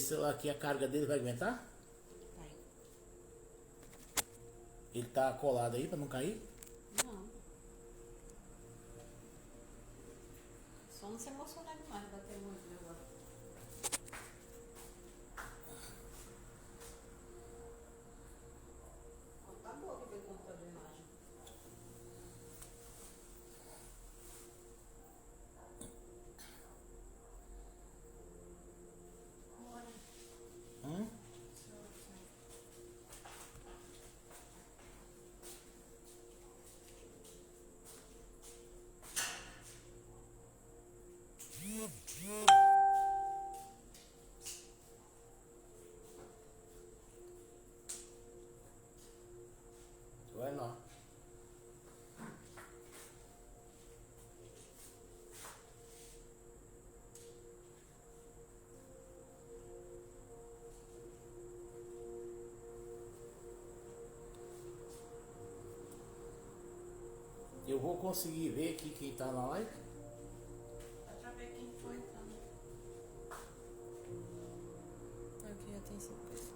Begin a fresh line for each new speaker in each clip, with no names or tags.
se aqui a carga dele vai aguentar?
Vai.
Ele tá colado aí pra não cair?
Não. Só não se emocionar demais, bater muito agora. Tá boa que veio o computador de imagem. Bora.
Hum? Vai lá. Eu vou conseguir ver aqui quem tá na live?
Dá pra ver quem foi entrando. Aqui já tem 5 pessoas.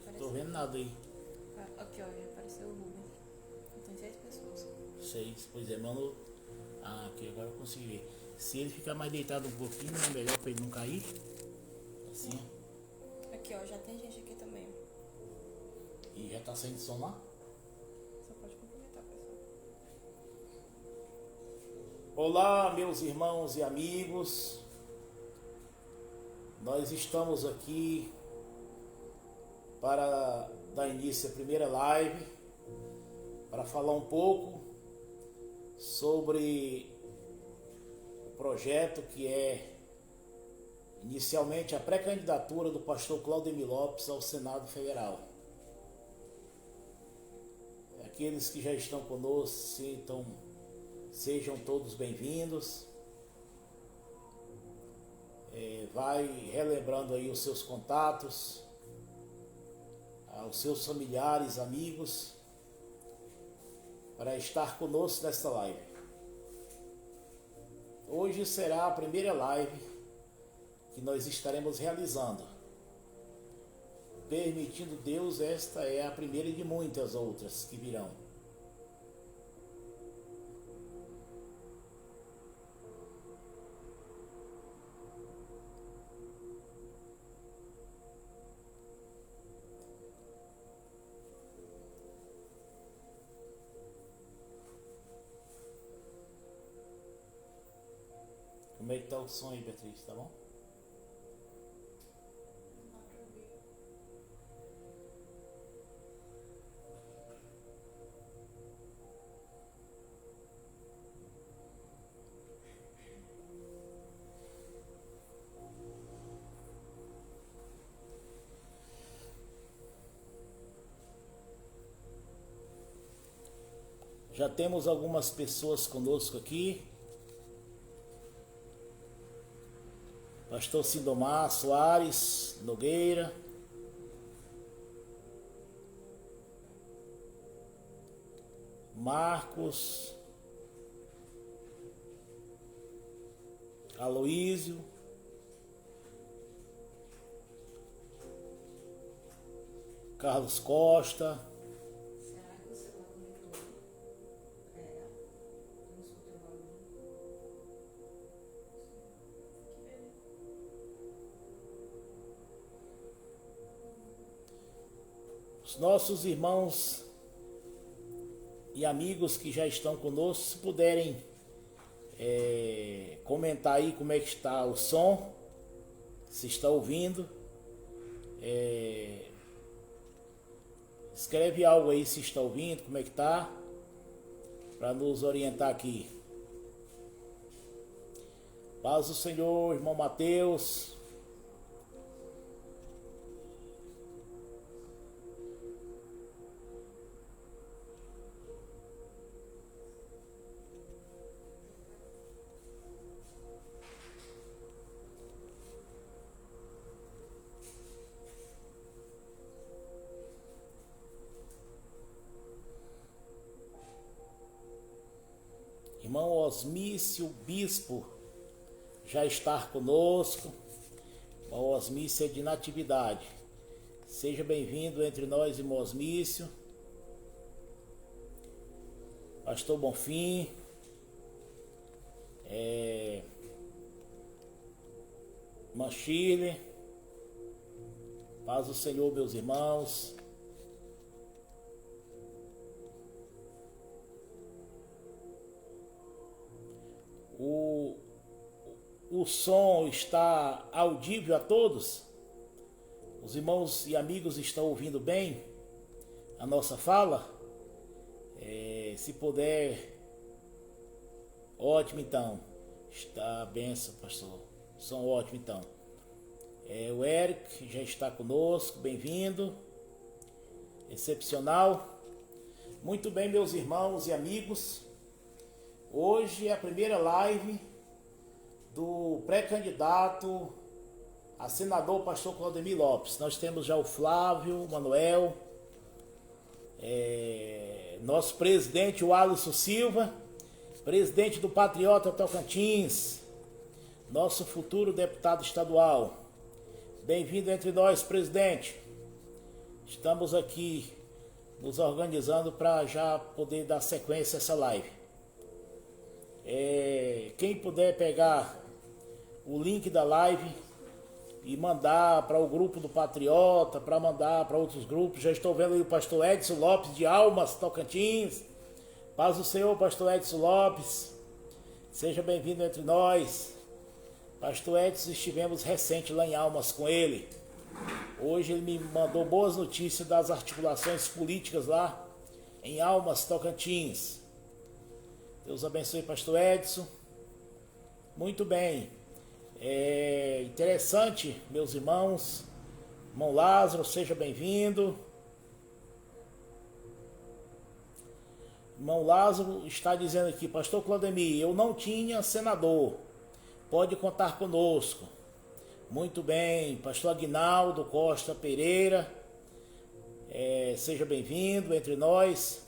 Não tô vendo nada aí.
Aqui, ó, já apareceu o Rubens. Tem 6 pessoas.
6, pois é, mano. Ah, aqui agora eu consegui ver. Se ele ficar mais deitado um pouquinho, é melhor pra ele não cair. Assim, ó.
Aqui, ó, já tem gente aqui também.
E já tá saindo som lá?
Só pode cumprimentar a pessoa.
Olá, meus irmãos e amigos. Nós estamos aqui para dar início à primeira live, para falar um pouco sobre o projeto que é inicialmente a pré-candidatura do pastor Claudemir Lopes ao Senado Federal. Aqueles que já estão conosco, então, sejam todos bem-vindos. Vai relembrando aí os seus contatos, aos seus familiares, amigos, para estar conosco nesta live. Hoje será a primeira live que nós estaremos realizando. Permitindo Deus, esta é a primeira de muitas outras que virão. Como é que tá o som aí, Beatriz? Tá bom? Já temos algumas pessoas conosco aqui. Pastor Sindomar Soares Nogueira. Marcos. Aloísio. Carlos Costa.
Será que você vai comigo? É, eu não escutei o barulho.
Os nossos irmãos e amigos que já estão conosco, se puderem comentar aí como é que está o som, se está ouvindo. Escreve algo aí se está ouvindo, como é que está, para nos orientar aqui. Paz do Senhor, irmão Mateus. Irmão Osmício Bispo já estar conosco. O Osmício é de Natividade. Seja bem-vindo entre nós, irmão Osmício. Pastor Bonfim. Manchile. Paz do Senhor, meus irmãos. O som está audível a todos? Os irmãos e amigos estão ouvindo bem a nossa fala? Se puder, ótimo então. Está a benção, pastor. Som ótimo então. O Eric já está conosco, bem-vindo. Excepcional. Muito bem, meus irmãos e amigos. Hoje é a primeira live do pré-candidato a senador pastor Claudemir Lopes. Nós temos já o Flávio, o Manuel, nosso presidente, o Alisson Silva, presidente do Patriota Tocantins, nosso futuro deputado estadual. Bem-vindo entre nós, presidente. Estamos aqui nos organizando para já poder dar sequência a essa live. Quem puder pegar o link da live e mandar para o grupo do Patriota, para mandar para outros grupos. Já estou vendo aí o pastor Edson Lopes de Almas, Tocantins. Paz do Senhor, pastor Edson Lopes. Seja bem-vindo entre nós. Pastor Edson, estivemos recente lá em Almas com ele. Hoje ele me mandou boas notícias das articulações políticas lá em Almas, Tocantins. Deus abençoe, pastor Edson. Muito bem. Interessante, meus irmãos. Irmão Lázaro, seja bem-vindo. Irmão Lázaro está dizendo aqui: pastor Claudemir, eu não tinha senador, pode contar conosco. Muito bem. Pastor Aguinaldo Costa Pereira, seja bem-vindo entre nós.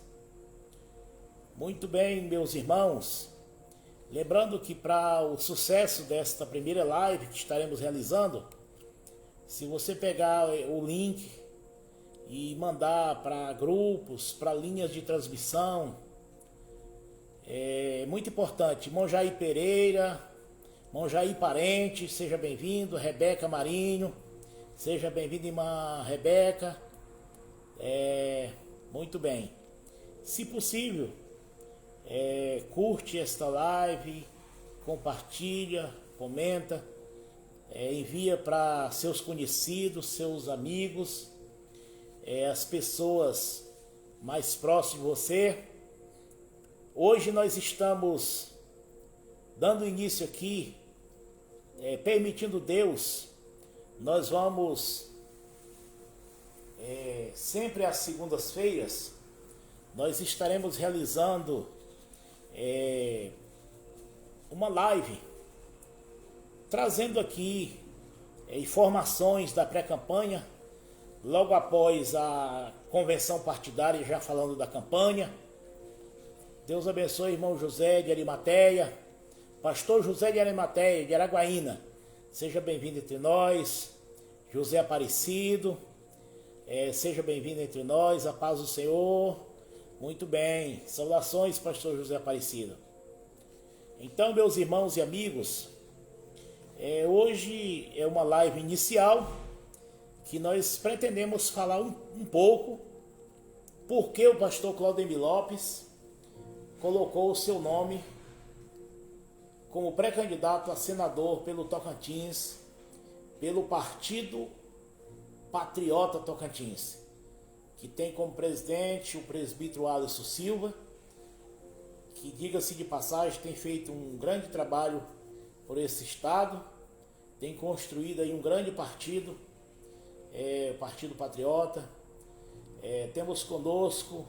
Muito bem, meus irmãos. Lembrando que para o sucesso desta primeira live que estaremos realizando, se você pegar o link e mandar para grupos, para linhas de transmissão, é muito importante. Irmão Jair Pereira, irmão Jair Parente, seja bem-vindo. Rebeca Marinho, seja bem-vinda, irmã Rebeca. Muito bem. Se possível, curte esta live, compartilha, comenta, envia para seus conhecidos, seus amigos, as pessoas mais próximas de você. Hoje nós estamos dando início aqui, permitindo Deus, nós vamos sempre às segundas-feiras, nós estaremos realizando uma live trazendo aqui informações da pré-campanha, logo após a convenção partidária, já falando da campanha. Deus abençoe, irmão José de Arimateia, pastor José de Arimateia, de Araguaína, seja bem-vindo entre nós. José Aparecido, seja bem-vindo entre nós. A paz do Senhor. Muito bem, saudações, pastor José Aparecido. Então, meus irmãos e amigos, hoje é uma live inicial que nós pretendemos falar um pouco porque o pastor Claudemir Lopes colocou o seu nome como pré-candidato a senador pelo Tocantins, pelo Partido Patriota Tocantins, que tem como presidente o presbítero Alisson Silva, que, diga-se de passagem, tem feito um grande trabalho por esse estado, tem construído aí um grande partido, o Partido Patriota. Temos conosco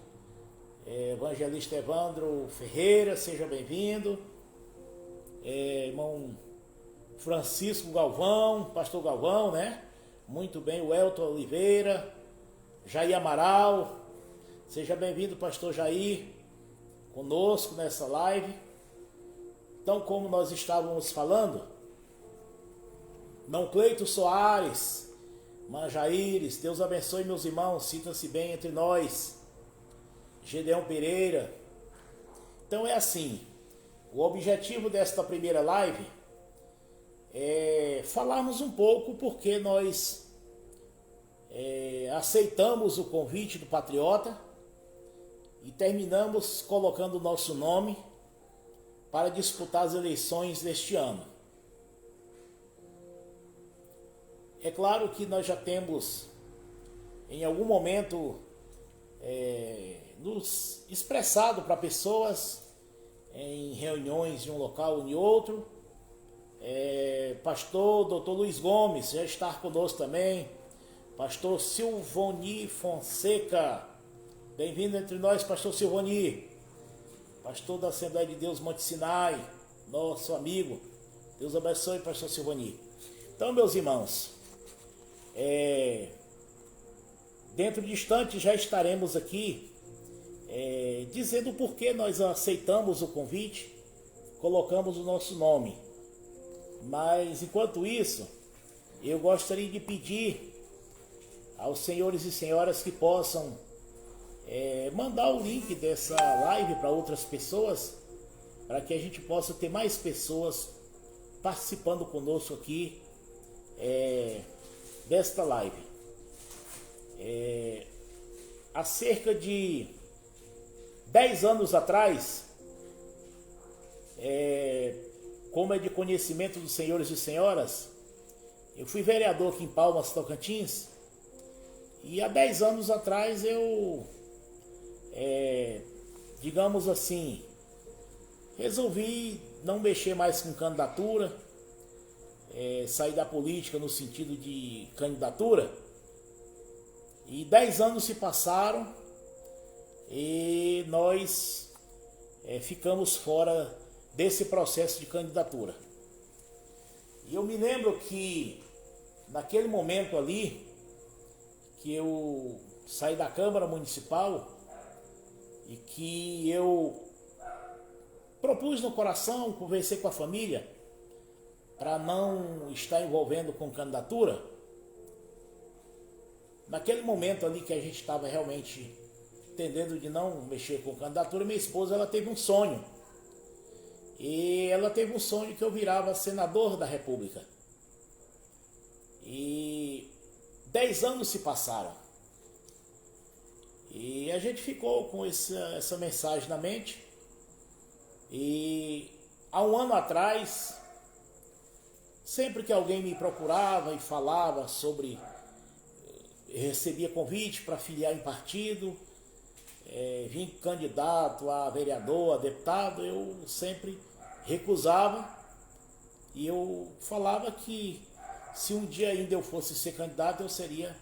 evangelista Evandro Ferreira, seja bem-vindo. Irmão Francisco Galvão, pastor Galvão, né? Muito bem, o Elton Oliveira, Jair Amaral, seja bem-vindo, pastor Jair, conosco nessa live. Então, como nós estávamos falando, Irmão Cleito Soares, Manjaíris, Deus abençoe meus irmãos, sintam-se bem entre nós. Gedeão Pereira. Então é assim, o objetivo desta primeira live é falarmos um pouco porque nós aceitamos o convite do Patriota e terminamos colocando o nosso nome para disputar as eleições deste ano. É claro que nós já temos, em algum momento, nos expressado para pessoas em reuniões de um local ou de outro. Pastor Dr. Luiz Gomes já está conosco também. Pastor Silvoni Fonseca, bem-vindo entre nós, Pastor Silvoni. Pastor da Assembleia de Deus Monte Sinai, nosso amigo. Deus abençoe, Pastor Silvoni. Então, meus irmãos, dentro de instantes já estaremos aqui dizendo por que nós aceitamos o convite, colocamos o nosso nome. Mas enquanto isso, eu gostaria de pedir aos senhores e senhoras que possam mandar o link dessa live para outras pessoas, para que a gente possa ter mais pessoas participando conosco aqui desta live. Há cerca de 10 anos atrás, como é de conhecimento dos senhores e senhoras, eu fui vereador aqui em Palmas, Tocantins, e há 10 anos atrás eu, digamos assim, resolvi não mexer mais com candidatura, sair da política no sentido de candidatura, e 10 anos se passaram e nós ficamos fora desse processo de candidatura. E eu me lembro que naquele momento ali, que eu saí da Câmara Municipal e que eu propus no coração, conversei com a família, para não estar envolvendo com candidatura. Naquele momento ali que a gente estava realmente entendendo de não mexer com candidatura, minha esposa ela teve um sonho. E ela teve um sonho que eu virava senador da República. E 10 anos se passaram. E a gente ficou com essa mensagem na mente. E há um ano atrás, sempre que alguém me procurava e falava sobre, recebia convite para filiar em partido, vim candidato a vereador, a deputado, eu sempre recusava e eu falava que se um dia ainda eu fosse ser candidato, eu seria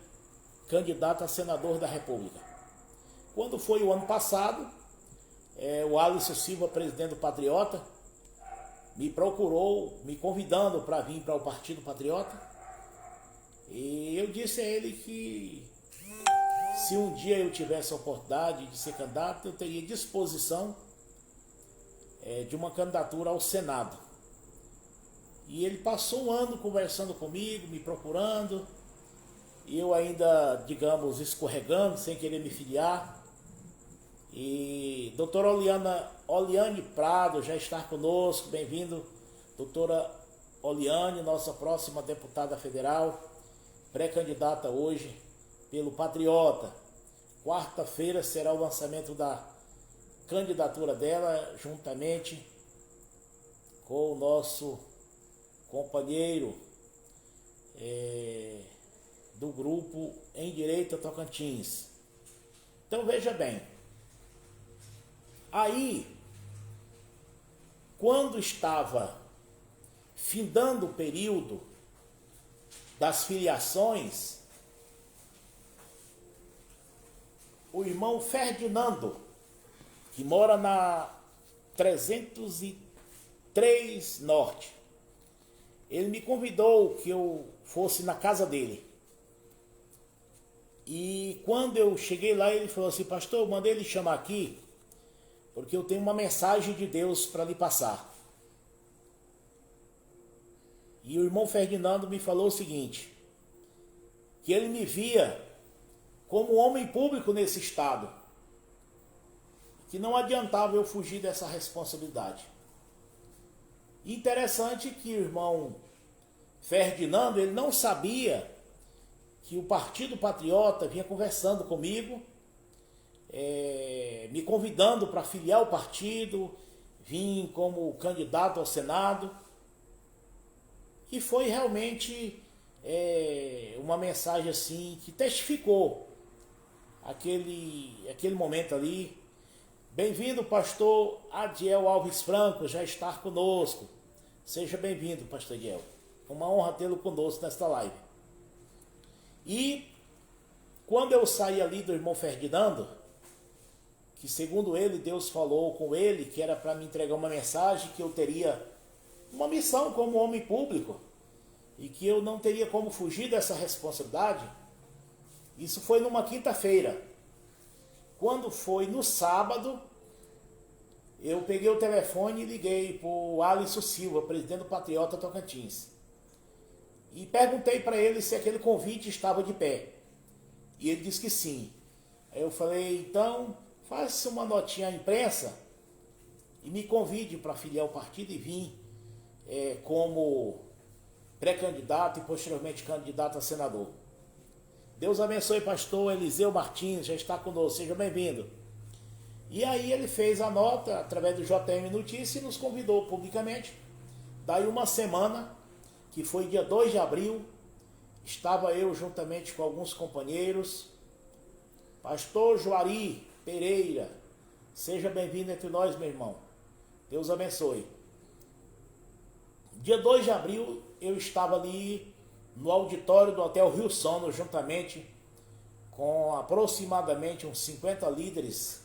candidato a senador da República. Quando foi o ano passado, o Alisson Silva, presidente do Patriota, me procurou, me convidando para vir para o Partido Patriota, e eu disse a ele que se um dia eu tivesse a oportunidade de ser candidato, eu teria disposição de uma candidatura ao Senado. E ele passou um ano conversando comigo, me procurando, e eu ainda, digamos, escorregando, sem querer me filiar. E doutora Oliane Prado já está conosco, bem-vindo, doutora Oliane, nossa próxima deputada federal, pré-candidata hoje pelo Patriota. Quarta-feira será o lançamento da candidatura dela, juntamente com o nosso companheiro do grupo Em Direita Tocantins. Então veja bem, aí, quando estava findando o período das filiações, o irmão Ferdinando, que mora na 303 Norte, ele me convidou que eu fosse na casa dele. E quando eu cheguei lá, ele falou assim: pastor, eu mandei ele chamar aqui, porque eu tenho uma mensagem de Deus para lhe passar. E o irmão Ferdinando me falou o seguinte, que ele me via como homem público nesse estado, que não adiantava eu fugir dessa responsabilidade. Interessante que o irmão Ferdinando, ele não sabia que o Partido Patriota vinha conversando comigo, me convidando para filiar o partido, vim como candidato ao Senado, e foi realmente uma mensagem assim que testificou aquele momento ali. Bem-vindo, pastor Adiel Alves Franco, já está conosco. Seja bem-vindo, pastor Adiel. Uma honra tê-lo conosco nesta live. E quando eu saí ali do irmão Ferdinando, que segundo ele, Deus falou com ele que era para me entregar uma mensagem, que eu teria uma missão como homem público e que eu não teria como fugir dessa responsabilidade. Isso foi numa quinta-feira. Quando foi no sábado, eu peguei o telefone e liguei para o Alisson Silva, presidente do Patriota Tocantins, e perguntei para ele se aquele convite estava de pé. E ele disse que sim. Aí eu falei, então faça uma notinha à imprensa e me convide para filiar o partido e vir como pré-candidato e posteriormente candidato a senador. Deus abençoe, pastor Eliseu Martins, já está conosco, seja bem-vindo. E aí ele fez a nota através do JM Notícias e nos convidou publicamente. Daí uma semana, que foi dia 2 de abril, estava eu juntamente com alguns companheiros. Pastor Juari Pereira, seja bem-vindo entre nós, meu irmão. Deus abençoe. Dia 2 de abril, eu estava ali no auditório do Hotel Rio Sono, juntamente com aproximadamente uns 50 líderes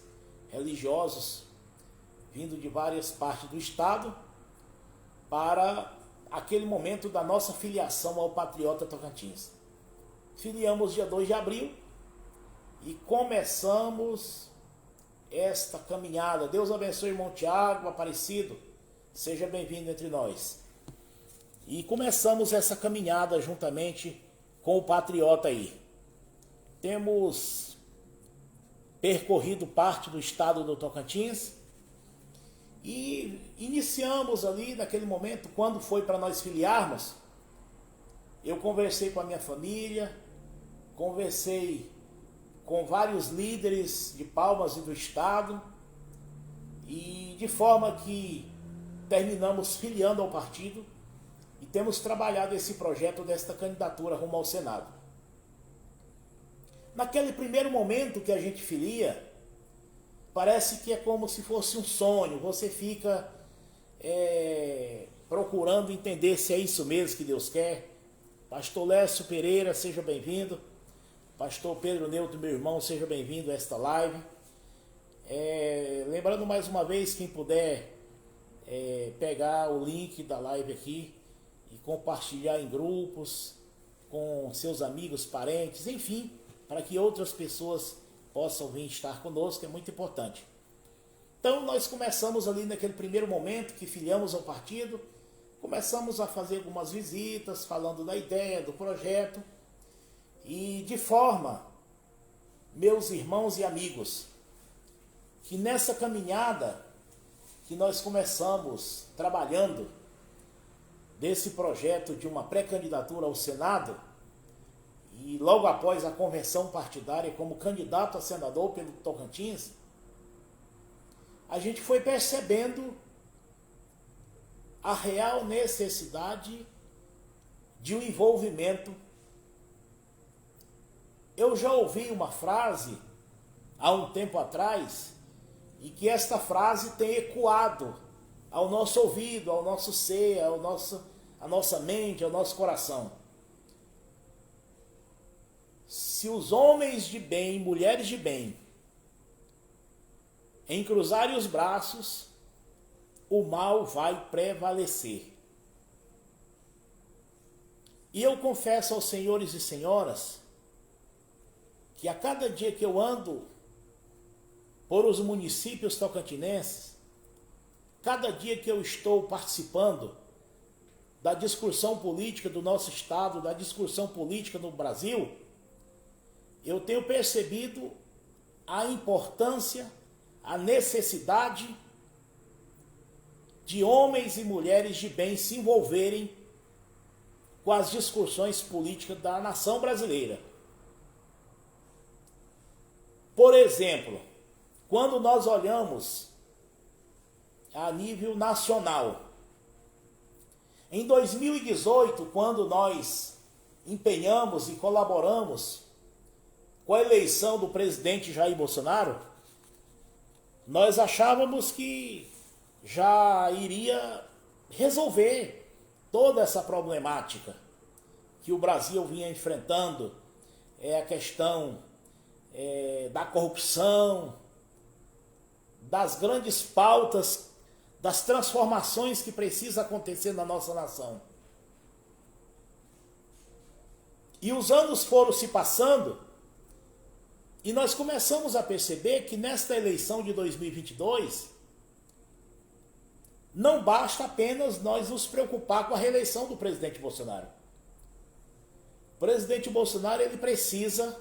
religiosos, vindo de várias partes do estado, para aquele momento da nossa filiação ao Patriota Tocantins. Filiamos dia 2 de abril e começamos esta caminhada. Deus abençoe, irmão Tiago Aparecido, seja bem-vindo entre nós. E começamos essa caminhada juntamente com o Patriota aí. Temos percorrido parte do estado do Tocantins e iniciamos ali naquele momento, quando foi para nós filiarmos, eu conversei com a minha família, conversei com vários líderes de Palmas e do estado, e de forma que terminamos filiando ao partido e temos trabalhado esse projeto desta candidatura rumo ao Senado. Naquele primeiro momento que a gente filia, parece que é como se fosse um sonho. Você fica procurando entender se é isso mesmo que Deus quer. Pastor Lécio Pereira, seja bem-vindo. Pastor Pedro Neutro, meu irmão, seja bem-vindo a esta live. Lembrando mais uma vez, quem puder pegar o link da live aqui e compartilhar em grupos, com seus amigos, parentes, enfim, para que outras pessoas possam vir estar conosco, é muito importante. Então nós começamos ali naquele primeiro momento que filiamos ao partido, começamos a fazer algumas visitas, falando da ideia, do projeto, e de forma, meus irmãos e amigos, que nessa caminhada que nós começamos trabalhando desse projeto de uma pré-candidatura ao Senado, e logo após a convenção partidária como candidato a senador pelo Tocantins, a gente foi percebendo a real necessidade de um envolvimento. Eu já ouvi uma frase há um tempo atrás, e que esta frase tem ecoado ao nosso ouvido, ao nosso ser, à nossa mente, ao nosso coração. Se os homens de bem, mulheres de bem, encruzarem os braços, o mal vai prevalecer. E eu confesso aos senhores e senhoras que a cada dia que eu ando por os municípios tocantinenses, cada dia que eu estou participando da discussão política do nosso estado, da discussão política no Brasil, eu tenho percebido a importância, a necessidade de homens e mulheres de bem se envolverem com as discussões políticas da nação brasileira. Por exemplo, quando nós olhamos a nível nacional, em 2018, quando nós empenhamos e colaboramos com a eleição do presidente Jair Bolsonaro, nós achávamos que já iria resolver toda essa problemática que o Brasil vinha enfrentando, a questão da corrupção, das grandes pautas, das transformações que precisam acontecer na nossa nação. E os anos foram se passando e nós começamos a perceber que nesta eleição de 2022 não basta apenas nós nos preocupar com a reeleição do presidente Bolsonaro. O presidente Bolsonaro, ele precisa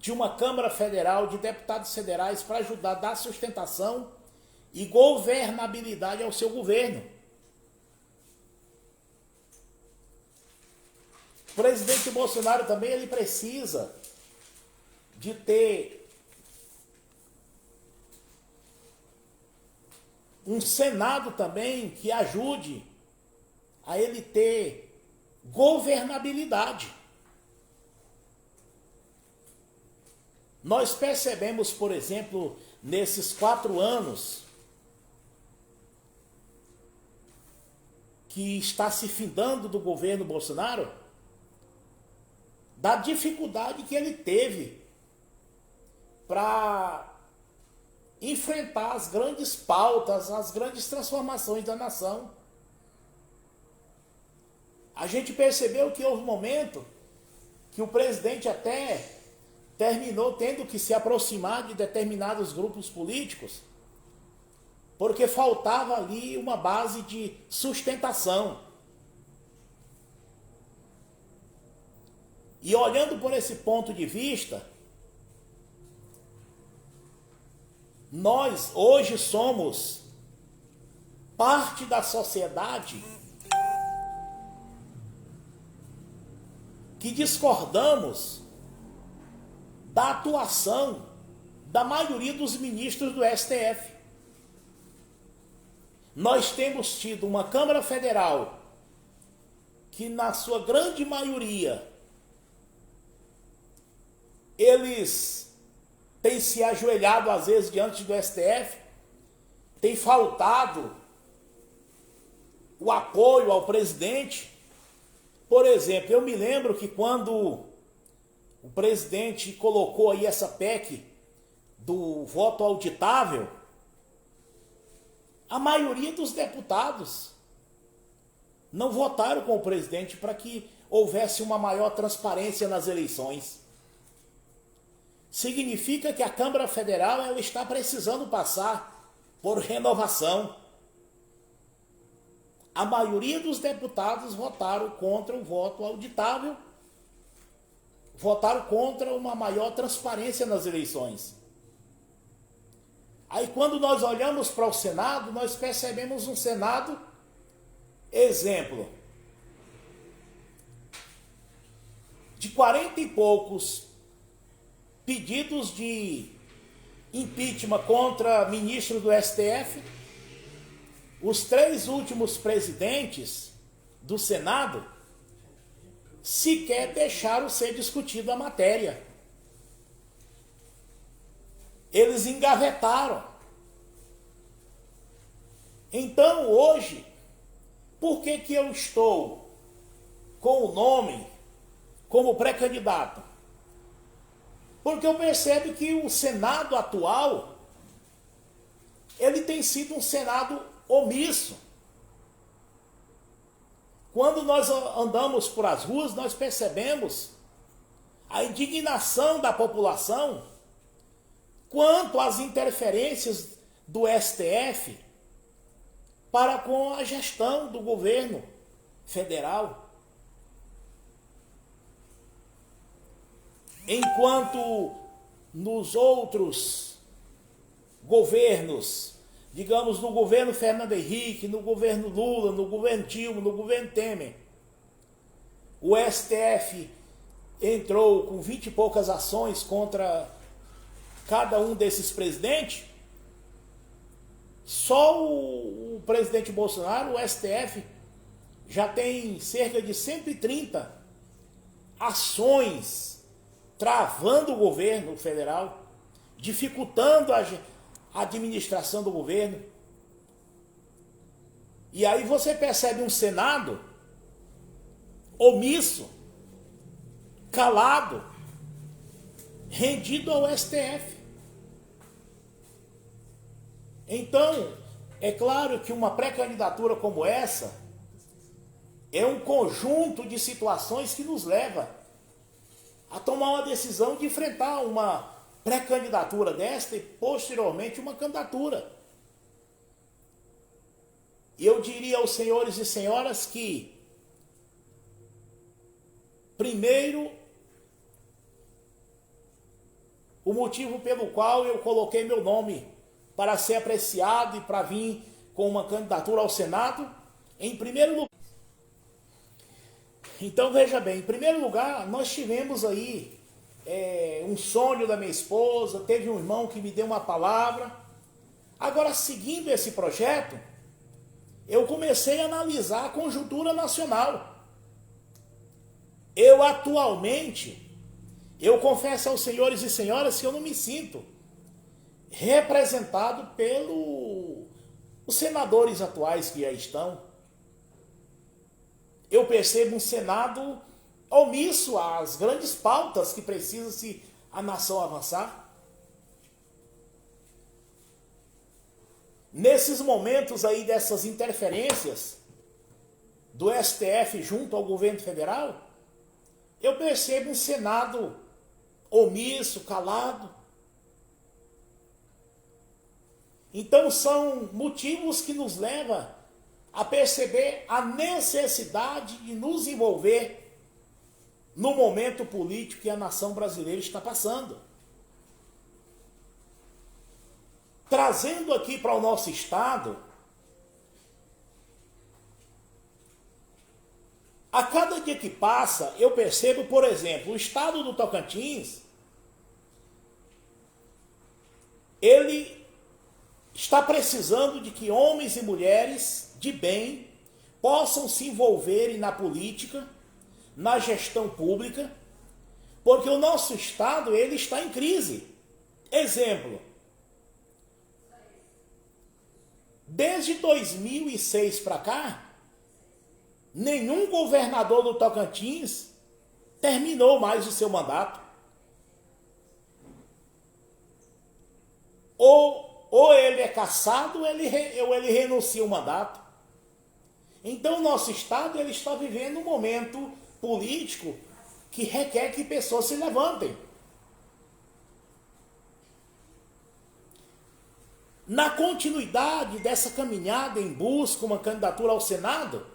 de uma Câmara Federal, de deputados federais para ajudar a dar sustentação e governabilidade ao seu governo. O presidente Bolsonaro também, ele precisa de ter um Senado também que ajude a ele ter governabilidade. Nós percebemos, por exemplo, nesses 4 anos que está se findando do governo Bolsonaro, da dificuldade que ele teve para enfrentar as grandes pautas, as grandes transformações da nação. A gente percebeu que houve um momento que o presidente até terminou tendo que se aproximar de determinados grupos políticos, porque faltava ali uma base de sustentação. E olhando por esse ponto de vista, nós hoje somos parte da sociedade que discordamos da atuação da maioria dos ministros do STF. Nós temos tido uma Câmara Federal que, na sua grande maioria, eles têm se ajoelhado às vezes diante do STF, tem faltado o apoio ao presidente. Por exemplo, eu me lembro que quando o presidente colocou aí essa PEC do voto auditável, a maioria dos deputados não votaram com o presidente para que houvesse uma maior transparência nas eleições. Significa que a Câmara Federal, ela está precisando passar por renovação. A maioria dos deputados votaram contra o voto auditável, votaram contra uma maior transparência nas eleições. Aí quando nós olhamos para o Senado, nós percebemos um Senado, exemplo, de 40 e poucos pedidos de impeachment contra ministro do STF, os 3 últimos presidentes do Senado sequer deixaram ser discutida a matéria. Eles engavetaram. Então hoje, por que que eu estou com o nome como pré-candidato? Porque eu percebo que o Senado atual, ele tem sido um Senado omisso. Quando nós andamos por as ruas, nós percebemos a indignação da população quanto às interferências do STF para com a gestão do governo federal. Enquanto nos outros governos, digamos no governo Fernando Henrique, no governo Lula, no governo Dilma, no governo Temer, o STF entrou com 20 e poucas ações contra cada um desses presidentes. Só o presidente Bolsonaro, o STF, já tem cerca de 130 ações travando o governo federal, dificultando a administração do governo. E aí você percebe um Senado omisso, calado, rendido ao STF. Então, é claro que uma pré-candidatura como essa é um conjunto de situações que nos leva a tomar uma decisão de enfrentar uma pré-candidatura desta e posteriormente uma candidatura. E eu diria aos senhores e senhoras que, primeiro, o motivo pelo qual eu coloquei meu nome para ser apreciado e para vir com uma candidatura ao Senado, em primeiro lugar. Então veja bem, em primeiro lugar, nós tivemos aí um sonho da minha esposa, teve um irmão que me deu uma palavra. Agora, seguindo esse projeto, eu comecei a analisar a conjuntura nacional. Eu atualmente, eu confesso aos senhores e senhoras que eu não me sinto representado pelos senadores atuais que já estão. Eu percebo um Senado omisso às grandes pautas que precisa-se a nação avançar. Nesses momentos aí dessas interferências do STF junto ao governo federal, eu percebo um Senado omisso, calado. Então são motivos que nos levam a perceber a necessidade de nos envolver no momento político que a nação brasileira está passando. Trazendo aqui para o nosso estado, a cada dia que passa, eu percebo, por exemplo, o estado do Tocantins, ele está precisando de que homens e mulheres de bem possam se envolverem na política, na gestão pública, porque o nosso estado ele está em crise. Exemplo, desde 2006 para cá, nenhum governador do Tocantins terminou mais o seu mandato. Ou ele é cassado ou ele renuncia o mandato. Então o nosso estado ele está vivendo um momento político que requer que pessoas se levantem. Na continuidade dessa caminhada em busca de uma candidatura ao Senado,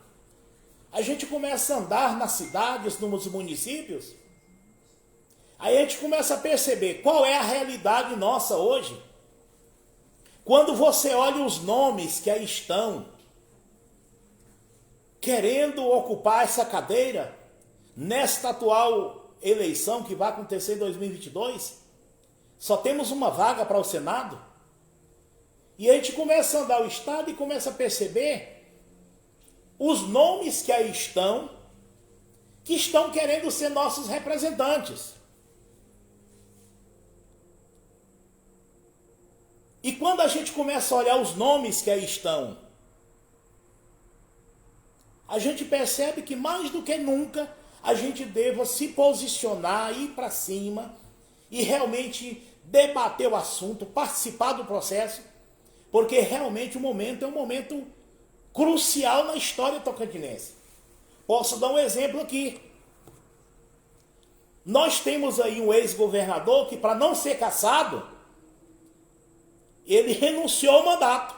a gente começa a andar nas cidades, nos municípios, aí a gente começa a perceber qual é a realidade nossa hoje. Quando você olha os nomes que aí estão querendo ocupar essa cadeira nesta atual eleição que vai acontecer em 2022, só temos uma vaga para o Senado. E a gente começa a andar o estado e começa a perceber os nomes que aí estão, que estão querendo ser nossos representantes. E quando a gente começa a olhar os nomes que aí estão, a gente percebe que mais do que nunca a gente deva se posicionar, ir para cima e realmente debater o assunto, participar do processo, porque realmente o momento é um momento crucial na história tocantinense. Posso dar um exemplo aqui. Nós temos aí um ex-governador que, para não ser cassado, ele renunciou ao mandato.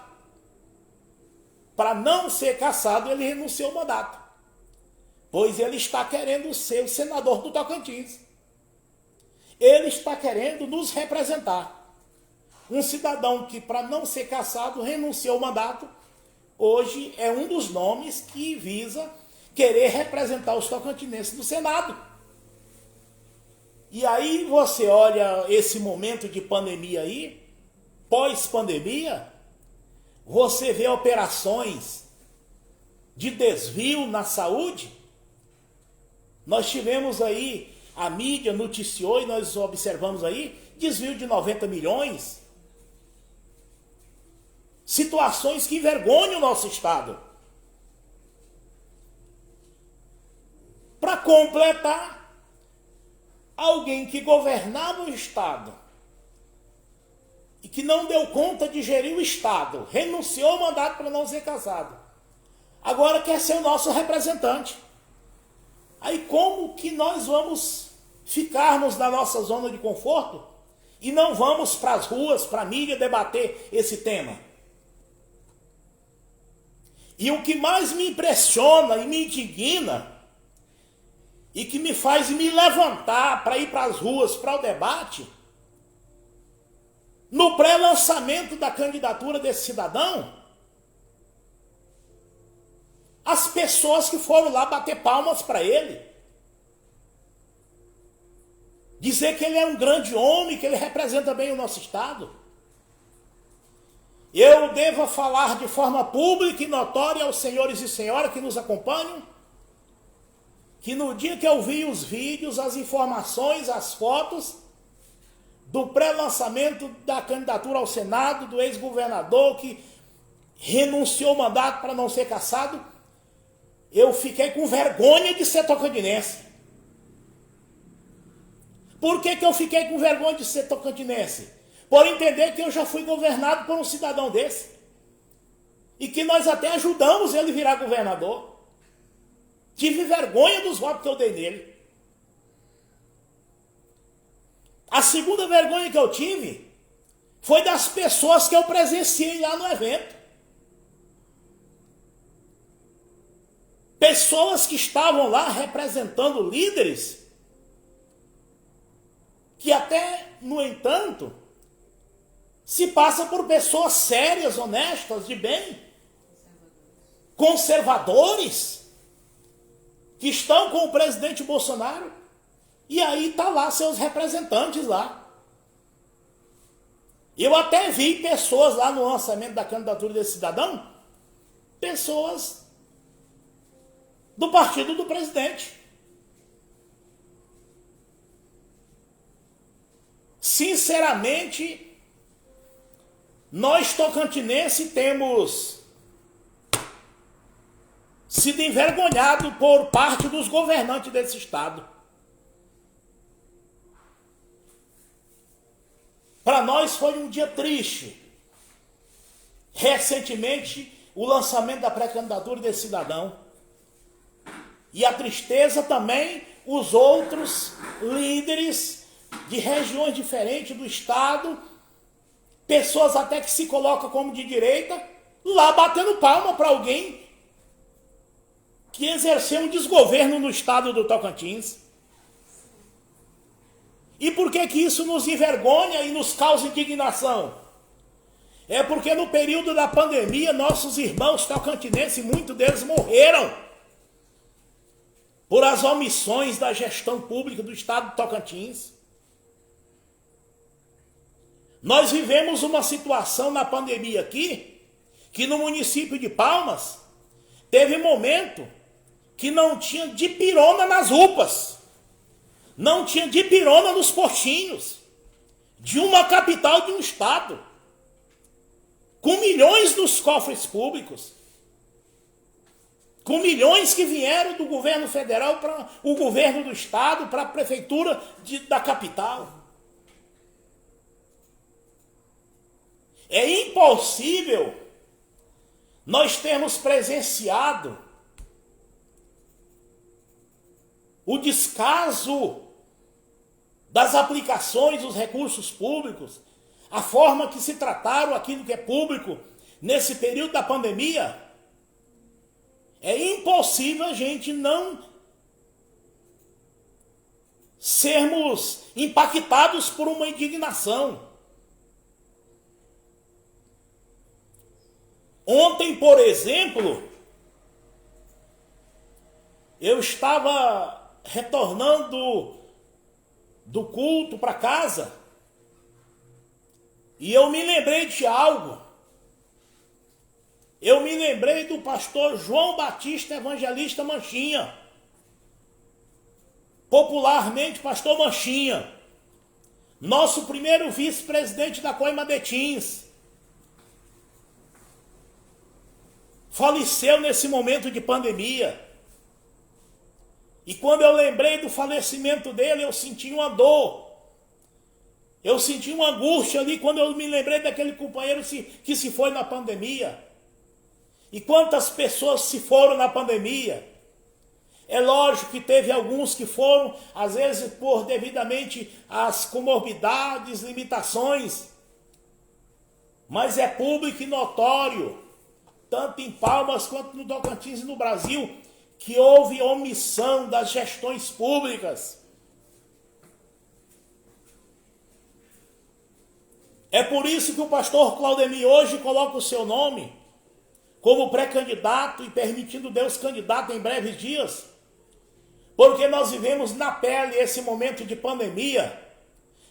para não ser cassado, ele renunciou ao mandato. Pois ele está querendo ser o senador do Tocantins. Ele está querendo nos representar. Um cidadão que, para não ser cassado, renunciou ao mandato, hoje é um dos nomes que visa querer representar os tocantinenses no Senado. E aí você olha esse momento de pandemia aí, pós-pandemia, você vê operações de desvio na saúde. Nós tivemos aí, a mídia noticiou e nós observamos aí, desvio de 90 milhões. Situações que envergonham o nosso Estado. Para completar, alguém que governava o Estado e que não deu conta de gerir o Estado, renunciou ao mandato para não ser cassado, agora quer ser o nosso representante. Aí como que nós vamos ficarmos na nossa zona de conforto e não vamos para as ruas, para a mídia debater esse tema? E o que mais me impressiona e me indigna e que me faz me levantar para ir para as ruas, para o debate, no pré-lançamento da candidatura desse cidadão, as pessoas que foram lá bater palmas para ele, dizer que ele é um grande homem, que ele representa bem o nosso Estado. Eu devo falar de forma pública e notória aos senhores e senhoras que nos acompanham, que no dia que eu vi os vídeos, as informações, as fotos do pré-lançamento da candidatura ao Senado, do ex-governador que renunciou ao mandato para não ser cassado, eu fiquei com vergonha de ser tocantinense. Por que eu fiquei com vergonha de ser tocantinense? Por entender que eu já fui governado por um cidadão desse. E que nós até ajudamos ele a virar governador. Tive vergonha dos votos que eu dei nele. A segunda vergonha que eu tive foi das pessoas que eu presenciei lá no evento. Pessoas que estavam lá representando líderes que até, no entanto, se passa por pessoas sérias, honestas, de bem, conservadores, que estão com o presidente Bolsonaro, e aí tá lá seus representantes lá. Eu até vi pessoas lá no lançamento da candidatura desse cidadão, pessoas do partido do presidente. Sinceramente, nós tocantinenses temos sido envergonhados por parte dos governantes desse estado. Para nós foi um dia triste. Recentemente, o lançamento da pré-candidatura desse cidadão. E a tristeza também, os outros líderes de regiões diferentes do estado, pessoas até que se colocam como de direita, lá batendo palma para alguém que exerceu um desgoverno no estado do Tocantins. E por que isso nos envergonha e nos causa indignação? É porque no período da pandemia, nossos irmãos tocantinenses, muitos deles morreram por as omissões da gestão pública do estado do Tocantins. Nós vivemos uma situação na pandemia aqui, que no município de Palmas, teve momento que não tinha dipirona nas UPAs, não tinha dipirona nos postinhos, de uma capital de um estado, com milhões nos cofres públicos, com milhões que vieram do governo federal para o governo do estado, para a prefeitura da capital. É impossível nós termos presenciado o descaso das aplicações dos recursos públicos, a forma que se trataram aquilo que é público nesse período da pandemia, É impossível a gente não sermos impactados por uma indignação. Ontem, por exemplo, eu estava retornando do culto para casa e eu me lembrei de algo. Eu me lembrei do pastor João Batista Evangelista Manchinha, popularmente pastor Manchinha, nosso primeiro vice-presidente da Coima de Tins. Faleceu nesse momento de pandemia. E quando eu lembrei do falecimento dele, eu senti uma dor. Eu senti uma angústia ali quando eu me lembrei daquele companheiro que se foi na pandemia. E quantas pessoas se foram na pandemia? É lógico que teve alguns que foram, às vezes, por devidamente as comorbidades, limitações. Mas é público e notório, tanto em Palmas quanto no Tocantins e no Brasil, que houve omissão das gestões públicas. É por isso que o pastor Claudemir hoje coloca o seu nome como pré-candidato e permitindo Deus candidato em breves dias, porque nós vivemos na pele esse momento de pandemia,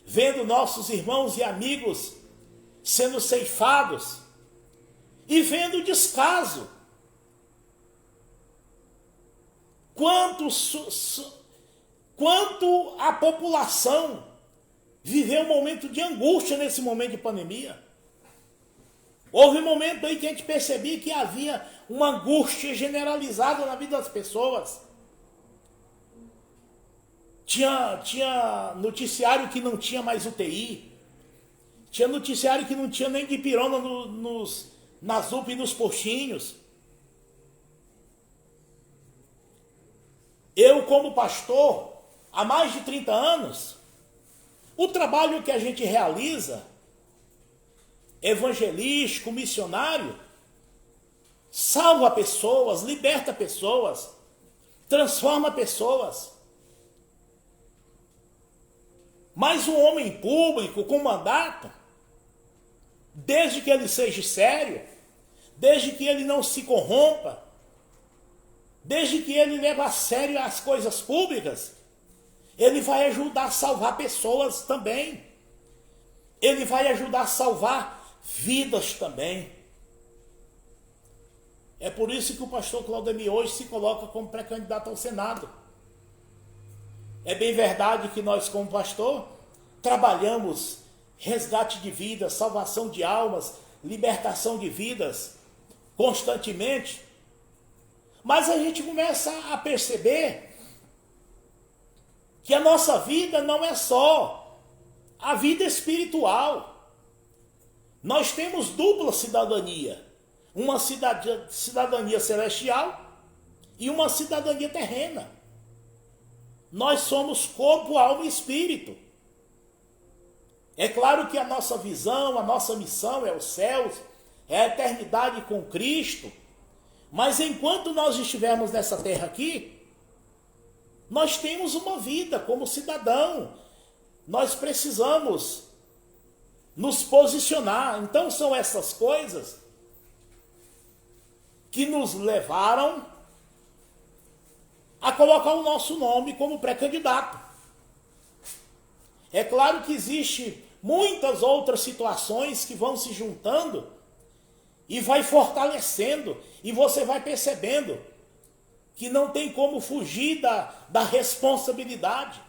vendo nossos irmãos e amigos sendo ceifados e vendo o descaso. Quanto a população viveu um momento de angústia nesse momento de pandemia. Houve um momento aí que a gente percebia que havia uma angústia generalizada na vida das pessoas. Tinha noticiário que não tinha mais UTI. Tinha noticiário que não tinha nem dipirona nas UPA e nos postinhos. Eu, como pastor, há mais de 30 anos, o trabalho que a gente realiza, evangelístico, missionário, salva pessoas, liberta pessoas, transforma pessoas. Mas um homem público com mandato, desde que ele seja sério, desde que ele não se corrompa, desde que ele leve a sério as coisas públicas, ele vai ajudar a salvar pessoas também. Ele vai ajudar a salvar vidas também. É por isso que o pastor Claudemir hoje se coloca como pré-candidato ao Senado. É bem verdade que nós, como pastor, trabalhamos resgate de vidas, salvação de almas, libertação de vidas constantemente. Mas a gente começa a perceber que a nossa vida não é só a vida espiritual. Nós temos dupla cidadania. Uma cidadania celestial e uma cidadania terrena. Nós somos corpo, alma e espírito. É claro que a nossa visão, a nossa missão é os céus, é a eternidade com Cristo. Mas enquanto nós estivermos nessa terra aqui, nós temos uma vida como cidadão. Nós precisamos nos posicionar. Então são essas coisas que nos levaram a colocar o nosso nome como pré-candidato. É claro que existe muitas outras situações que vão se juntando e vai fortalecendo, e você vai percebendo que não tem como fugir da responsabilidade.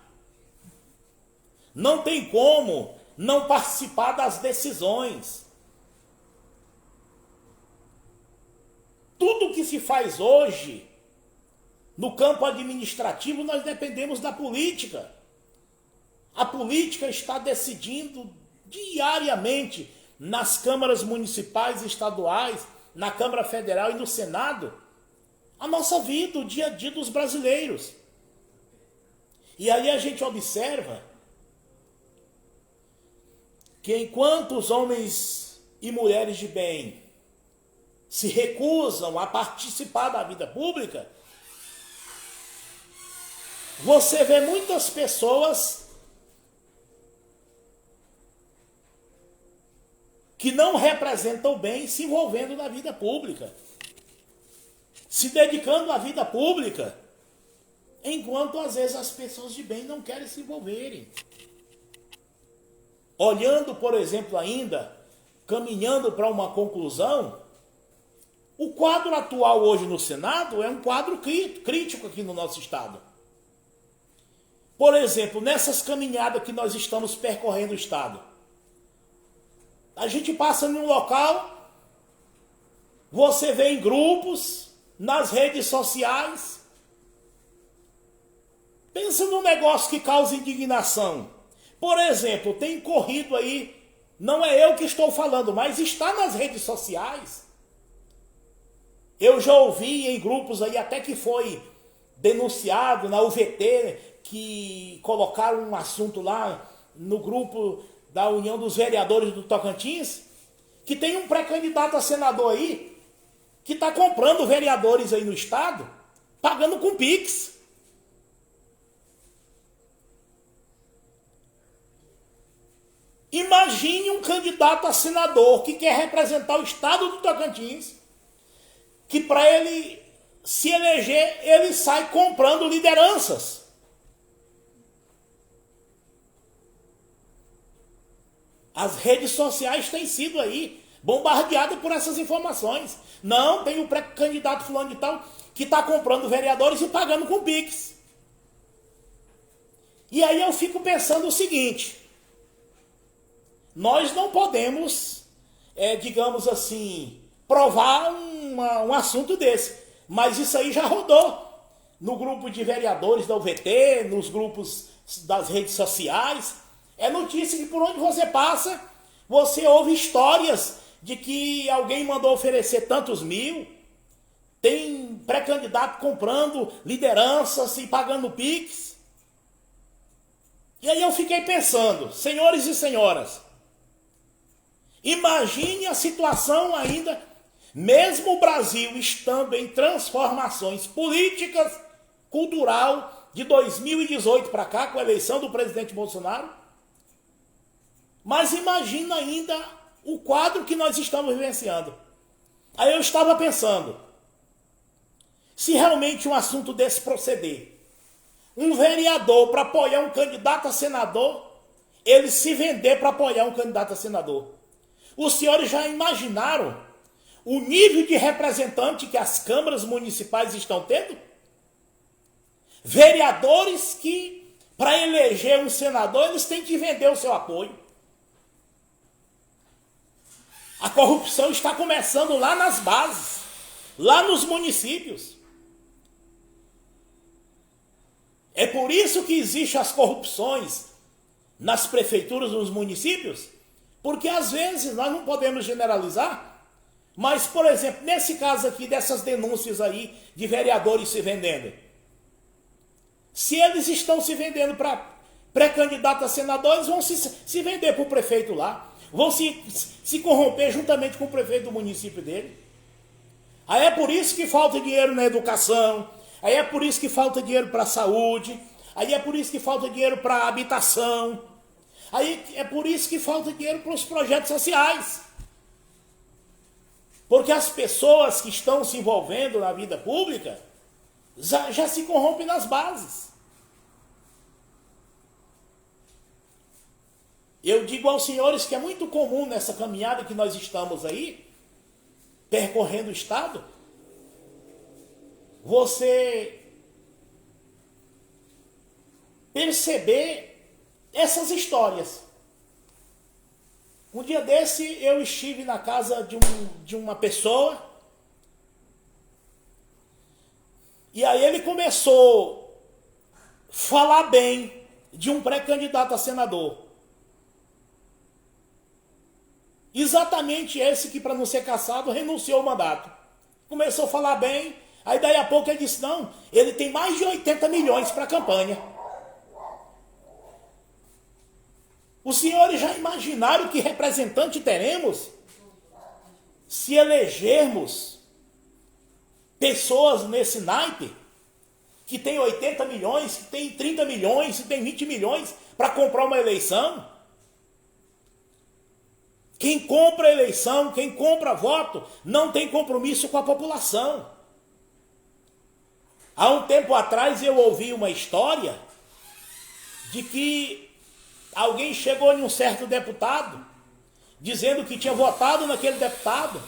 Não tem como não participar das decisões. Tudo que se faz hoje no campo administrativo, nós dependemos da política. A política está decidindo diariamente nas câmaras municipais e estaduais, na Câmara Federal e no Senado, a nossa vida, o dia a dia dos brasileiros. E aí a gente observa que enquanto os homens e mulheres de bem se recusam a participar da vida pública, você vê muitas pessoas que não representam bem se envolvendo na vida pública, se dedicando à vida pública, enquanto às vezes as pessoas de bem não querem se envolverem. Olhando, por exemplo, ainda, caminhando para uma conclusão, o quadro atual hoje no Senado é um quadro crítico aqui no nosso estado. Por exemplo, nessas caminhadas que nós estamos percorrendo o estado, a gente passa num local, você vê em grupos, nas redes sociais, pensa num negócio que causa indignação. Por exemplo, tem corrido aí, não é eu que estou falando, mas está nas redes sociais. Eu já ouvi em grupos aí, até que foi denunciado na UVT, que colocaram um assunto lá no grupo da União dos Vereadores do Tocantins, que tem um pré-candidato a senador aí, que está comprando vereadores aí no estado, pagando com Pix. Imagine um candidato a senador que quer representar o estado do Tocantins, que para ele se eleger, ele sai comprando lideranças. As redes sociais têm sido aí bombardeadas por essas informações. Não, tem o pré-candidato fulano de tal que está comprando vereadores e pagando com Pix. E aí eu fico pensando o seguinte: nós não podemos, digamos assim, provar um assunto desse. Mas isso aí já rodou no grupo de vereadores da UVT, nos grupos das redes sociais. É notícia que por onde você passa, você ouve histórias de que alguém mandou oferecer tantos mil. Tem pré-candidato comprando lideranças e pagando Pix. E aí eu fiquei pensando, senhores e senhoras, imagine a situação ainda, mesmo o Brasil estando em transformações políticas, cultural, de 2018 para cá, com a eleição do presidente Bolsonaro. Mas imagina ainda o quadro que nós estamos vivenciando. Aí eu estava pensando, se realmente um assunto desse proceder, um vereador para apoiar um candidato a senador, ele se vender para apoiar um candidato a senador. Os senhores já imaginaram o nível de representante que as câmaras municipais estão tendo? Vereadores que, para eleger um senador, eles têm que vender o seu apoio. A corrupção está começando lá nas bases, lá nos municípios. É por isso que existem as corrupções nas prefeituras, nos municípios, porque às vezes nós não podemos generalizar, mas, por exemplo, nesse caso aqui, dessas denúncias aí de vereadores se vendendo, se eles estão se vendendo para pré-candidato a senadores, vão se vender para o prefeito lá, vão se corromper juntamente com o prefeito do município dele. Aí é por isso que falta dinheiro na educação, aí é por isso que falta dinheiro para a saúde, aí é por isso que falta dinheiro para a habitação, aí é por isso que falta dinheiro para os projetos sociais. Porque as pessoas que estão se envolvendo na vida pública já se corrompem nas bases. Eu digo aos senhores que é muito comum nessa caminhada que nós estamos aí, percorrendo o estado, você perceber essas histórias. Um dia desse eu estive na casa de uma pessoa, e aí ele começou a falar bem de um pré-candidato a senador. Exatamente esse que, para não ser cassado, renunciou ao mandato. Começou a falar bem, aí daí a pouco ele disse, não, ele tem mais de 80 milhões para a campanha. Os senhores já imaginaram que representante teremos? se elegermos pessoas nesse naipe, que tem 80 milhões, que tem 30 milhões, que tem 20 milhões para comprar uma eleição? Quem compra eleição, quem compra voto, não tem compromisso com a população. Há um tempo atrás eu ouvi uma história de que alguém chegou em um certo deputado, dizendo que tinha votado naquele deputado,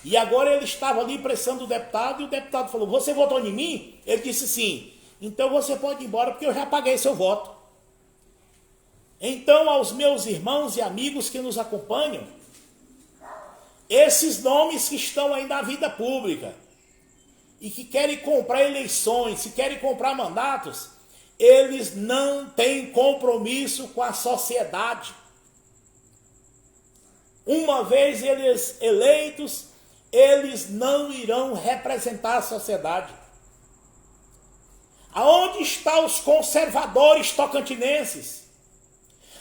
e agora ele estava ali pressando o deputado, e o deputado falou: você votou em mim? Ele disse sim. Então você pode ir embora, porque eu já paguei seu voto. Então, aos meus irmãos e amigos que nos acompanham, esses nomes que estão aí na vida pública e que querem comprar eleições, que querem comprar mandatos, eles não têm compromisso com a sociedade. Uma vez eles eleitos, eles não irão representar a sociedade. Aonde estão os conservadores tocantinenses?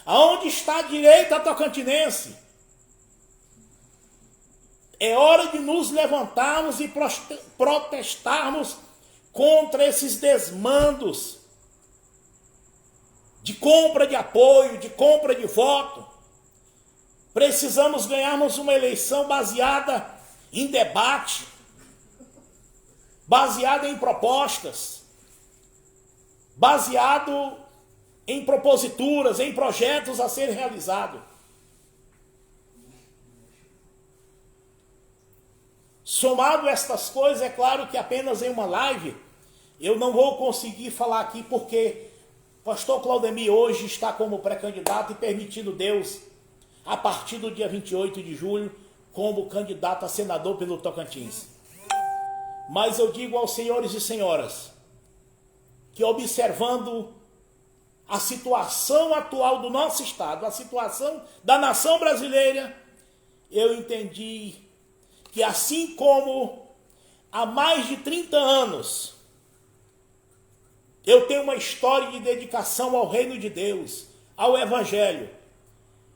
Aonde está a direita tocantinense? É hora de nos levantarmos e protestarmos contra esses desmandos de compra de apoio, de compra de voto. Precisamos ganharmos uma eleição baseada em debate, baseada em propostas, baseado em proposituras, em projetos a serem realizados. Somado a estas coisas, é claro que apenas em uma live eu não vou conseguir falar aqui, porque o pastor Claudemir hoje está como pré-candidato e permitindo Deus, a partir do dia 28 de julho, como candidato a senador pelo Tocantins. Mas eu digo aos senhores e senhoras, que observando a situação atual do nosso estado, a situação da nação brasileira, eu entendi que assim como há mais de 30 anos eu tenho uma história de dedicação ao reino de Deus, ao evangelho,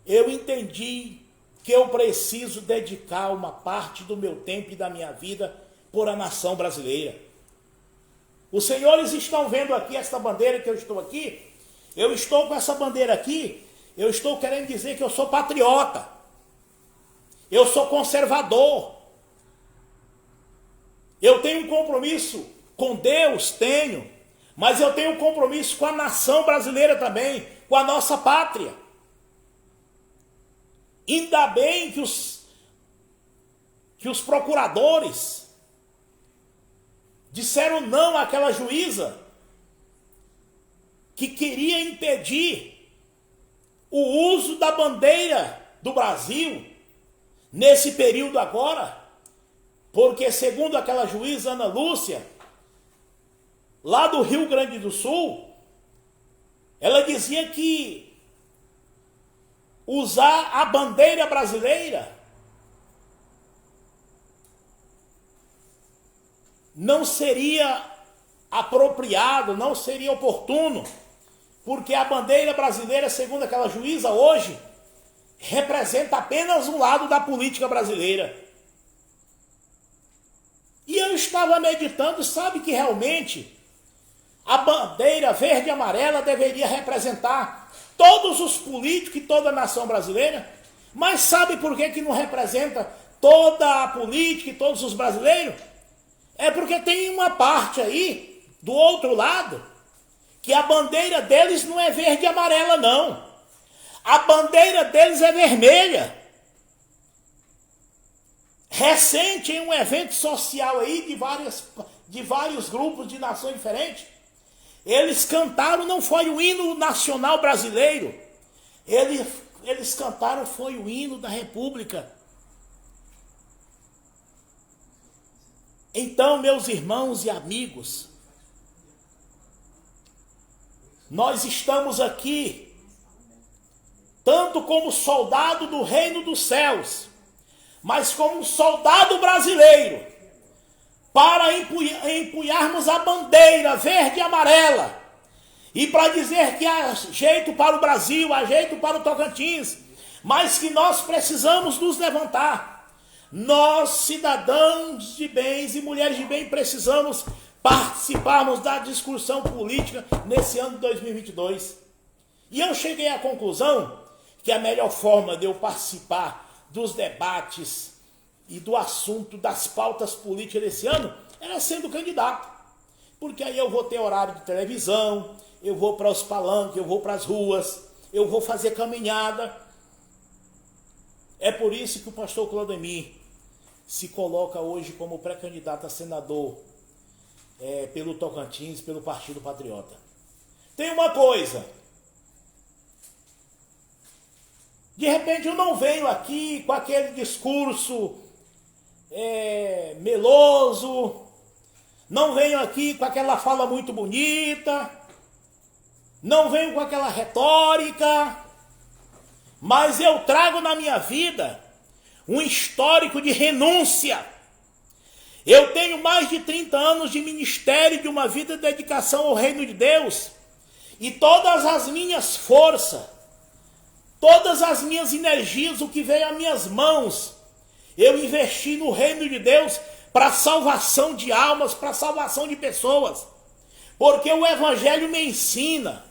eu entendi que eu preciso dedicar uma parte do meu tempo e da minha vida por a nação brasileira. Os senhores estão vendo aqui esta bandeira que eu estou aqui? Eu estou com essa bandeira aqui, eu estou querendo dizer que eu sou patriota, eu sou conservador, eu tenho um compromisso com Deus, tenho, mas eu tenho um compromisso com a nação brasileira também, com a nossa pátria. Ainda bem que os procuradores disseram não àquela juíza que queria impedir o uso da bandeira do Brasil nesse período agora, porque segundo aquela juíza Ana Lúcia, lá do Rio Grande do Sul, ela dizia que usar a bandeira brasileira não seria apropriado, não seria oportuno, porque a bandeira brasileira, segundo aquela juíza, hoje representa apenas um lado da política brasileira. E eu estava meditando, sabe que realmente a bandeira verde e amarela deveria representar todos os políticos e toda a nação brasileira, mas sabe por que não representa toda a política e todos os brasileiros? É porque tem uma parte aí, do outro lado, que a bandeira deles não é verde e amarela, não. A bandeira deles é vermelha. Recente, em um evento social aí de vários grupos de nações diferentes, eles cantaram, não foi o hino nacional brasileiro, eles cantaram, foi o hino da República. Então, meus irmãos e amigos, nós estamos aqui, tanto como soldado do reino dos céus, mas como soldado brasileiro, para empunharmos a bandeira verde e amarela, e para dizer que há jeito para o Brasil, há jeito para o Tocantins, mas que nós precisamos nos levantar. Nós, cidadãos de bens e mulheres de bem, precisamos participarmos da discussão política nesse ano de 2022. E eu cheguei à conclusão que a melhor forma de eu participar dos debates e do assunto das pautas políticas desse ano era sendo candidato. Porque aí eu vou ter horário de televisão, eu vou para os palanques, eu vou para as ruas, eu vou fazer caminhada. É por isso que o pastor Claudemir se coloca hoje como pré-candidato a senador pelo Tocantins, pelo Partido Patriota. Tem uma coisa. De repente eu não venho aqui com aquele discurso meloso, não venho aqui com aquela fala muito bonita, não venho com aquela retórica, mas eu trago na minha vida um histórico de renúncia. Eu tenho mais de 30 anos de ministério, de uma vida de dedicação ao reino de Deus, e todas as minhas forças, todas as minhas energias, o que veio às minhas mãos, eu investi no reino de Deus para a salvação de almas, para a salvação de pessoas. Porque o Evangelho me ensina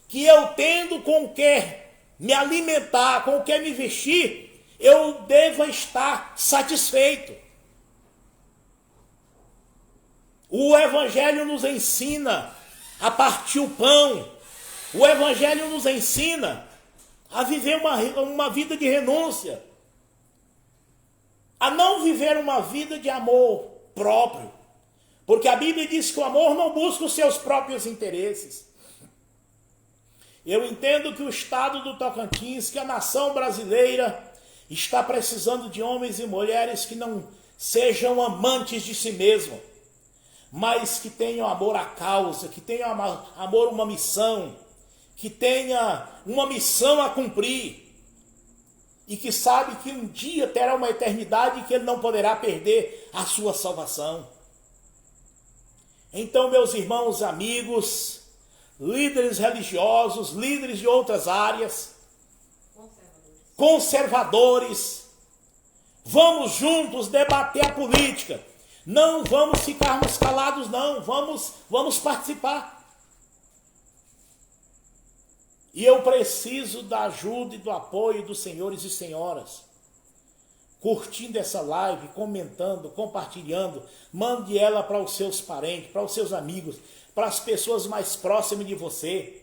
que eu tendo com o que me alimentar, com o que me vestir, eu devo estar satisfeito. O Evangelho nos ensina a partir o pão. O Evangelho nos ensina a viver uma vida de renúncia, a não viver uma vida de amor próprio, porque a Bíblia diz que o amor não busca os seus próprios interesses. Eu entendo que o estado do Tocantins, que a nação brasileira está precisando de homens e mulheres que não sejam amantes de si mesmo, mas que tenham amor à causa, que tenham amor a uma missão, que tenha uma missão a cumprir, e que sabe que um dia terá uma eternidade e que ele não poderá perder a sua salvação. Então, meus irmãos, amigos, líderes religiosos, líderes de outras áreas, conservadores, vamos juntos debater a política. Não vamos ficarmos calados, não, vamos participar. E eu preciso da ajuda e do apoio dos senhores e senhoras. Curtindo essa live, comentando, compartilhando, mande ela para os seus parentes, para os seus amigos, para as pessoas mais próximas de você.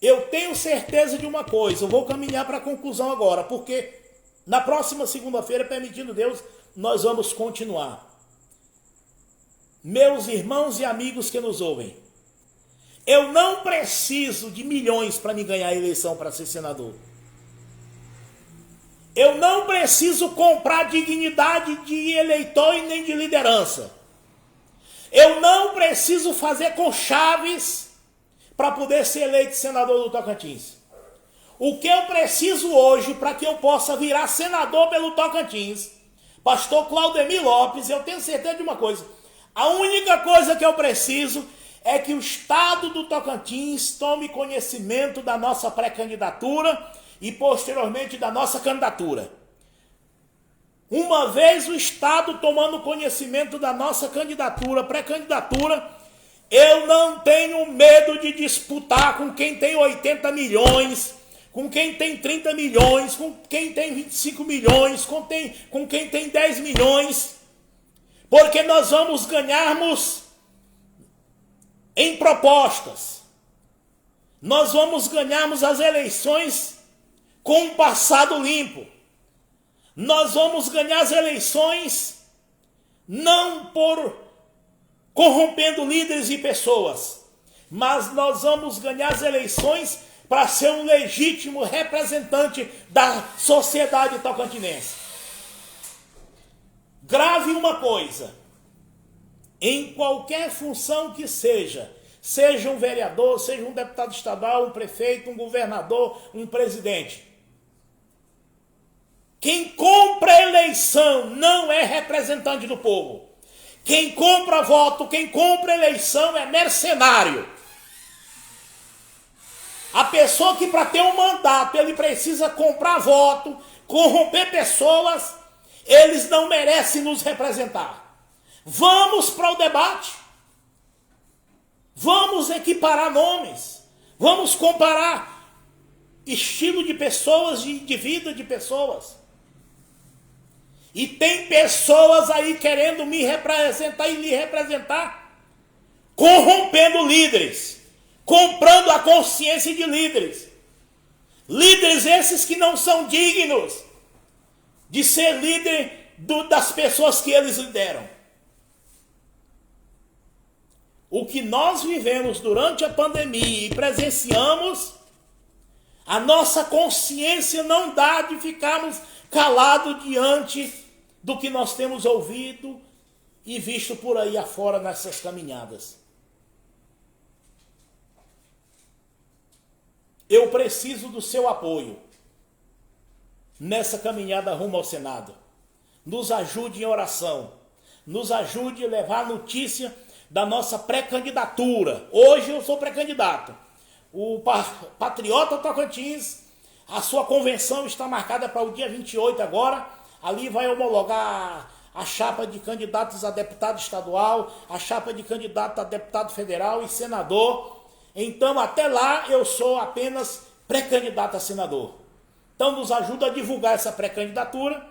Eu tenho certeza de uma coisa, eu vou caminhar para a conclusão agora, porque na próxima segunda-feira, permitindo Deus, nós vamos continuar. Meus irmãos e amigos que nos ouvem, eu não preciso de milhões para me ganhar a eleição para ser senador. Eu não preciso comprar dignidade de eleitor e nem de liderança. Eu não preciso fazer com chaves para poder ser eleito senador do Tocantins. O que eu preciso hoje para que eu possa virar senador pelo Tocantins, pastor Claudemir Lopes, eu tenho certeza de uma coisa. A única coisa que eu preciso é que o estado do Tocantins tome conhecimento da nossa pré-candidatura e posteriormente da nossa candidatura. Uma vez o estado tomando conhecimento da nossa candidatura, pré-candidatura, eu não tenho medo de disputar com quem tem 80 milhões, com quem tem 30 milhões, com quem tem 25 milhões, com quem tem 10 milhões, porque nós vamos ganharmos em propostas. Nós vamos ganharmos as eleições com um passado limpo. Nós vamos ganhar as eleições não por corrompendo líderes e pessoas, mas nós vamos ganhar as eleições para ser um legítimo representante da sociedade tocantinense. Grave uma coisa: em qualquer função que seja um vereador, seja um deputado estadual, um prefeito, um governador, um presidente, quem compra eleição não é representante do povo. Quem compra voto, quem compra eleição é mercenário. A pessoa que para ter um mandato ele precisa comprar voto, corromper pessoas, eles não merecem nos representar. Vamos para o debate. Vamos equiparar nomes. Vamos comparar estilo de pessoas, de vida de pessoas. E tem pessoas aí querendo me representar e lhe representar, corrompendo líderes, comprando a consciência de líderes. Líderes esses que não são dignos de ser líder das pessoas que eles lideram. O que nós vivemos durante a pandemia e presenciamos, a nossa consciência não dá de ficarmos calados diante do que nós temos ouvido e visto por aí afora nessas caminhadas. Eu preciso do seu apoio nessa caminhada rumo ao Senado. Nos ajude em oração. Nos ajude a levar a notícia da nossa pré-candidatura. Hoje eu sou pré-candidato. O Patriota Tocantins, a sua convenção está marcada para o dia 28 agora. Ali vai homologar a chapa de candidatos a deputado estadual, a chapa de candidato a deputado federal e senador. Então até lá eu sou apenas pré-candidato a senador. Então nos ajuda a divulgar essa pré-candidatura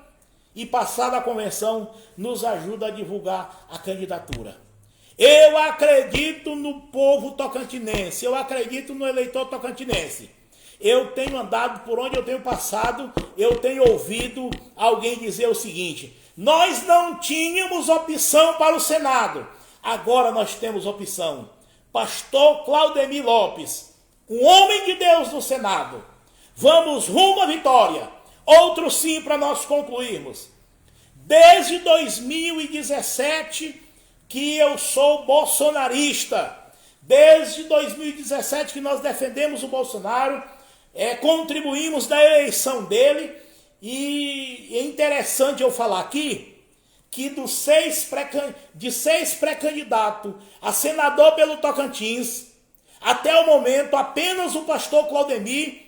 e passada a convenção nos ajuda a divulgar a candidatura. Eu acredito no povo tocantinense, eu acredito no eleitor tocantinense. Eu tenho andado por onde eu tenho passado, eu tenho ouvido alguém dizer o seguinte: nós não tínhamos opção para o Senado, agora nós temos opção. Pastor Claudemir Lopes, um homem de Deus no Senado. Vamos rumo à vitória. Outro sim para nós concluirmos. Desde 2017 que eu sou bolsonarista. Desde 2017 que nós defendemos o Bolsonaro, contribuímos na eleição dele. E é interessante eu falar aqui que de seis pré-candidatos a senador pelo Tocantins, até o momento apenas o pastor Claudemir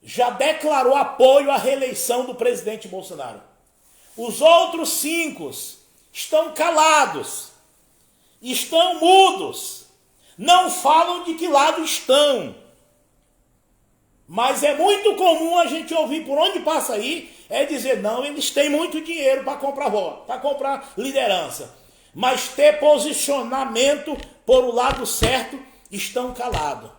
já declarou apoio à reeleição do presidente Bolsonaro. Os outros 5 estão calados, estão mudos, não falam de que lado estão. Mas é muito comum a gente ouvir por onde passa aí, dizer, não, eles têm muito dinheiro para comprar voto, para comprar liderança. Mas ter posicionamento por o lado certo, estão calados.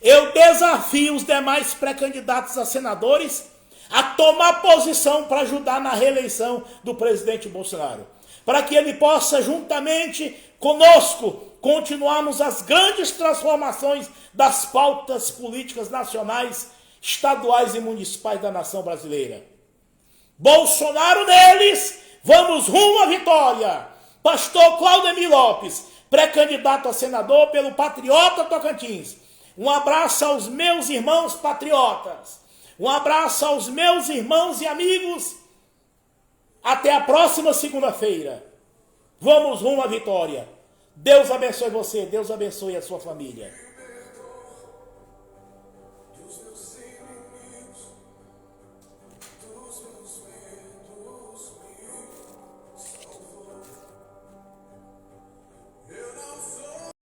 Eu desafio os demais pré-candidatos a senadores a tomar posição para ajudar na reeleição do presidente Bolsonaro. Para que ele possa, juntamente conosco, continuarmos as grandes transformações das pautas políticas nacionais, estaduais e municipais da nação brasileira. Bolsonaro neles, vamos rumo à vitória. Pastor Claudemir Lopes, pré-candidato a senador pelo Patriota Tocantins. Um abraço aos meus irmãos patriotas. Um abraço aos meus irmãos e amigos. Até a próxima segunda-feira. Vamos rumo à vitória. Deus abençoe você, Deus abençoe a sua família.